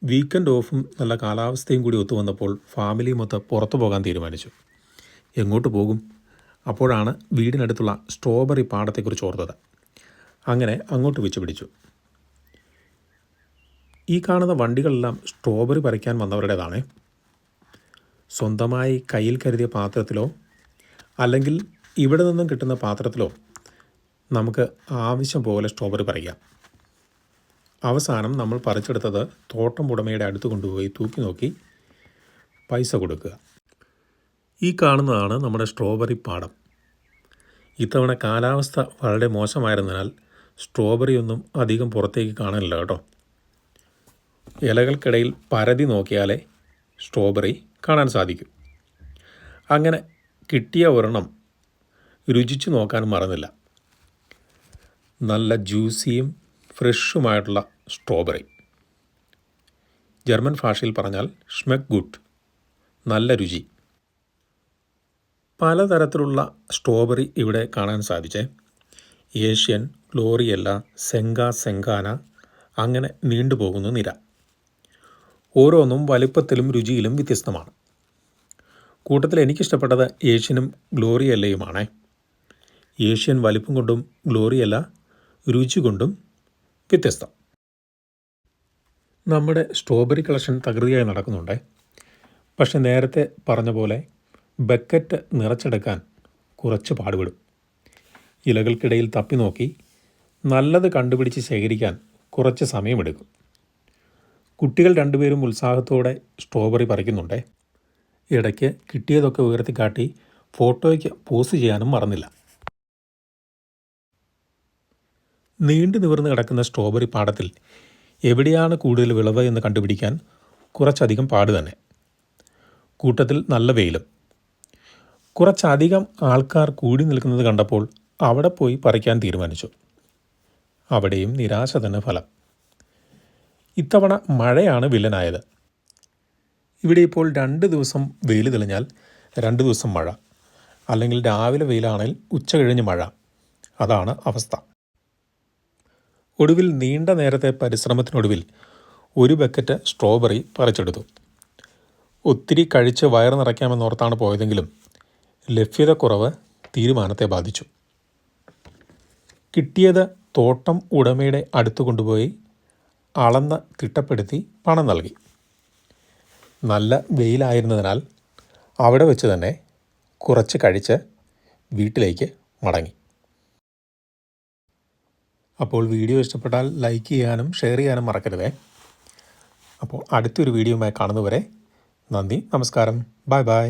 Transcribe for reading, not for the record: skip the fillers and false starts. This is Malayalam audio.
വീക്കെൻഡ് ഓഫും നല്ല കാലാവസ്ഥയും കൂടി ഒത്തുവന്നപ്പോൾ ഫാമിലി മൊത്തം പുറത്തു പോകാൻ തീരുമാനിച്ചു. എങ്ങോട്ട് പോകും? അപ്പോഴാണ് വീടിനടുത്തുള്ള സ്ട്രോബെറി പാടത്തെക്കുറിച്ച് ഓർത്തത്. അങ്ങനെ അങ്ങോട്ട് വെച്ചുപിടിച്ചു. ഈ കാണുന്ന വണ്ടികളെല്ലാം സ്ട്രോബെറി പറിക്കാൻ വന്നവരുടേതാണ്. സ്വന്തമായി കയ്യിൽ കരുതിയ പാത്രത്തിലോ അല്ലെങ്കിൽ ഇവിടെ നിന്നും കിട്ടുന്ന പാത്രത്തിലോ നമുക്ക് ആവശ്യം പോലെ സ്ട്രോബെറി പറിക്കാം. അവസാനം നമ്മൾ പറിച്ചെടുത്തത് തോട്ടം ഉടമയുടെ അടുത്ത് കൊണ്ടുപോയി തൂക്കി നോക്കി പൈസ കൊടുക്കുക. ഈ കാണുന്നതാണ് നമ്മുടെ സ്ട്രോബെറി പാടം. ഇത്തവണ കാലാവസ്ഥ വളരെ മോശമായിരുന്നതിനാൽ സ്ട്രോബെറി ഒന്നും അധികം പുറത്തേക്ക് കാണാനില്ല കേട്ടോ. ഇലകൾക്കിടയിൽ പരതി നോക്കിയാലേ സ്ട്രോബെറി കാണാൻ സാധിക്കും. അങ്ങനെ കിട്ടിയ ഒരെണ്ണം രുചിച്ചു നോക്കാൻ മറന്നില്ല. നല്ല ജ്യൂസിയും ഫ്രഷുമായിട്ടുള്ള സ്ട്രോബെറി. ജർമ്മൻ ഭാഷയിൽ പറഞ്ഞാൽ ഷ്മെക്ക് ഗുഡ്, നല്ല രുചി. പലതരത്തിലുള്ള സ്ട്രോബെറി ഇവിടെ കാണാൻ സാധിച്ചേ. ഏഷ്യൻ, ഗ്ലോറിയല്ല, സെങ്കാന, അങ്ങനെ നീണ്ടുപോകുന്ന നിര. ഓരോന്നും വലിപ്പത്തിലും രുചിയിലും വ്യത്യസ്തമാണ്. കൂട്ടത്തിൽ എനിക്കിഷ്ടപ്പെട്ടത് ഏഷ്യനും ഗ്ലോറിയല്ലയുമാണ്. ഏഷ്യൻ വലിപ്പം കൊണ്ടും ഗ്ലോറിയല്ല രുചി കൊണ്ടും വ്യത്യസ്തം. നമ്മുടെ സ്ട്രോബെറി കളക്ഷൻ തകൃതിയായി നടക്കുന്നുണ്ട്. പക്ഷെ നേരത്തെ പറഞ്ഞ പോലെ ബക്കറ്റ് നിറച്ചെടുക്കാൻ കുറച്ച് പാടുപെടും. ഇലകൾക്കിടയിൽ തപ്പി നോക്കി നല്ലത് കണ്ടുപിടിച്ച് ശേഖരിക്കാൻ കുറച്ച് സമയമെടുക്കും. കുട്ടികൾ രണ്ടുപേരും ഉത്സാഹത്തോടെ സ്ട്രോബെറി പറിക്കുന്നുണ്ട്. ഇടയ്ക്ക് കിട്ടിയതൊക്കെ ഉയർത്തിക്കാട്ടി ഫോട്ടോയ്ക്ക് പോസ്റ്റ് ചെയ്യാനും മറന്നില്ല. നീണ്ടു നിവർന്ന് കിടക്കുന്ന സ്ട്രോബെറി പാടത്തിൽ എവിടെയാണ് കൂടുതൽ വിളവ് എന്ന് കണ്ടുപിടിക്കാൻ കുറച്ചധികം പാട് തന്നെ. കൂട്ടത്തിൽ നല്ല വെയിലും. കുറച്ചധികം ആൾക്കാർ കൂടി നിൽക്കുന്നത് കണ്ടപ്പോൾ അവിടെ പോയി പറിക്കാൻ തീരുമാനിച്ചു. അവിടെയും നിരാശ തന്നെ ഫലം. ഇത്തവണ മഴയാണ് വില്ലനായത്. ഇവിടെ ഇപ്പോൾ 2 ദിവസം വെയിൽ തെളിഞ്ഞാൽ 2 ദിവസം മഴ, അല്ലെങ്കിൽ രാവിലെ വെയിലാണെങ്കിൽ ഉച്ച കഴിഞ്ഞ് മഴ. അതാണ് അവസ്ഥ. ഒടുവിൽ നീണ്ട നേരത്തെ പരിശ്രമത്തിനൊടുവിൽ ഒരു ബക്കറ്റ് സ്ട്രോബെറി പറിച്ചെടുത്തു. ഒത്തിരി കഴിച്ച് വയറ് നിറയ്ക്കാമെന്നോർത്താണ് പോയതെങ്കിലും ലഭ്യതക്കുറവ് തീരുമാനത്തെ ബാധിച്ചു. കിട്ടിയത് തോട്ടം ഉടമയുടെ അടുത്ത് കൊണ്ടുപോയി അളന്ന് തിട്ടപ്പെടുത്തി പണം നൽകി. നല്ല വെയിലായിരുന്നതിനാൽ അവിടെ വെച്ച് തന്നെ കുറച്ച് കഴിച്ച് വീട്ടിലേക്ക് മടങ്ങി. അപ്പോൾ വീഡിയോ ഇഷ്ടപ്പെട്ടാൽ ലൈക്ക് ചെയ്യാനും ഷെയർ ചെയ്യാനും മറക്കരുതേ. അപ്പോൾ അടുത്തൊരു വീഡിയോയുമായി കാണുന്നവരെ നന്ദി, നമസ്കാരം, ബൈ ബൈ.